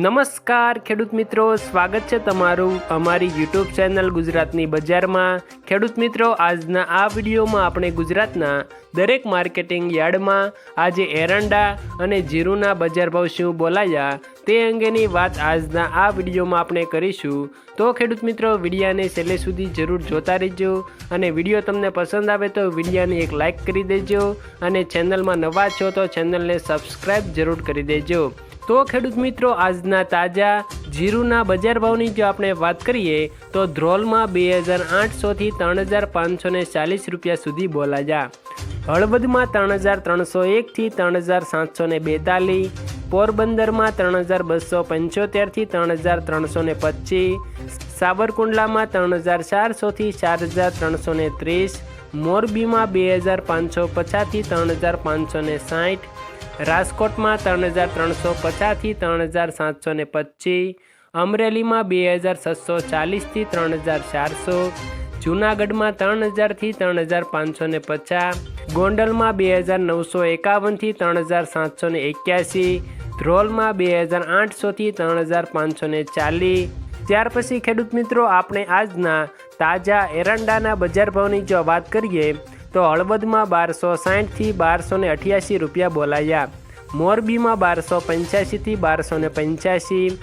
નમસ્કાર ખેડૂત મિત્રો, સ્વાગત છે તમારું અમારી યુટ્યુબ ચેનલ ગુજરાતની બજારમાં। ખેડૂત મિત્રો, આજના આ વિડીયોમાં આપણે ગુજરાતના દરેક માર્કેટિંગ યાર્ડમાં આજે એરંડા અને જીરુના બજાર ભાવ શું બોલાયા તે અંગેની વાત આજના આ વિડીયોમાં આપણે કરીશું। તો ખેડૂત મિત્રો, વિડીયાને છેલ્લે સુધી જરૂર જોતા રહેજો અને વિડીયો તમને પસંદ આવે તો વિડીયાને એક લાઇક કરી દેજો અને ચેનલમાં નવા છો તો ચેનલને સબસ્ક્રાઈબ જરૂર કરી દેજો। તો ખેડૂત મિત્રો, આજના તાજા જીરુના બજાર ભાવની જો આપણે વાત કરીએ તો ધ્રોલમાં 2800થી 3540 રૂપિયા સુધી બોલાયા, હળવદમાં 3301થી 3742, પોરબંદરમાં 3275થી 3325, સાબરકુંડલામાં 3400થી 4330, મોરબીમાં 2550થી 3560, રાજકોટમાં 3350થી 3725, અમરેલીમાં 2640થી 3400, જૂનાગઢમાં 3000થી 3550, ગોંડલમાં 2951થી 3781, ધ્રોલમાં 2800થી 3540। ત્યાર પછી ખેડૂત મિત્રો, આપણે આજના તાજા એરંડાના બજાર ભાવની જો વાત કરીએ તો હળવદમાં 1260થી 1288 રૂપિયા બોલાયા, મોરબીમાં 1285થી 1285,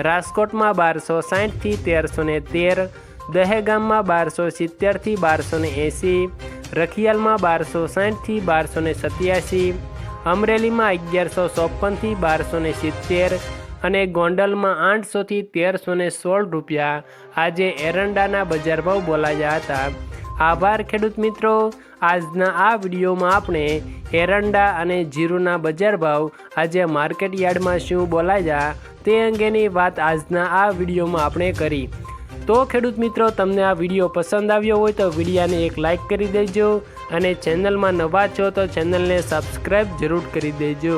રાજકોટમાં 1260થી 1313, દહેગામમાં 1270થી 1280, રખિયાલમાં 1260થી 1287, અમરેલીમાં 1154થી 1270 અને ગોંડલમાં 800થી 1316 રૂપિયા આજે એરંડાના બજાર ભાવ બોલાયા હતા। આભાર ખેડૂત મિત્રો। આજના આ વિડીયોમાં આપણે એરંડા અને જીરુના બજાર ભાવ આજે માર્કેટ યાર્ડમાં શું બોલાયા તે અંગેની વાત આજના આ વિડીયોમાં આપણે કરી। તો ખેડૂત મિત્રો, તમને આ વિડીયો પસંદ આવ્યો હોય તો વિડીયાને એક લાઇક કરી દેજો અને ચેનલમાં નવા છો તો ચેનલને સબસ્ક્રાઈબ જરૂર કરી દેજો।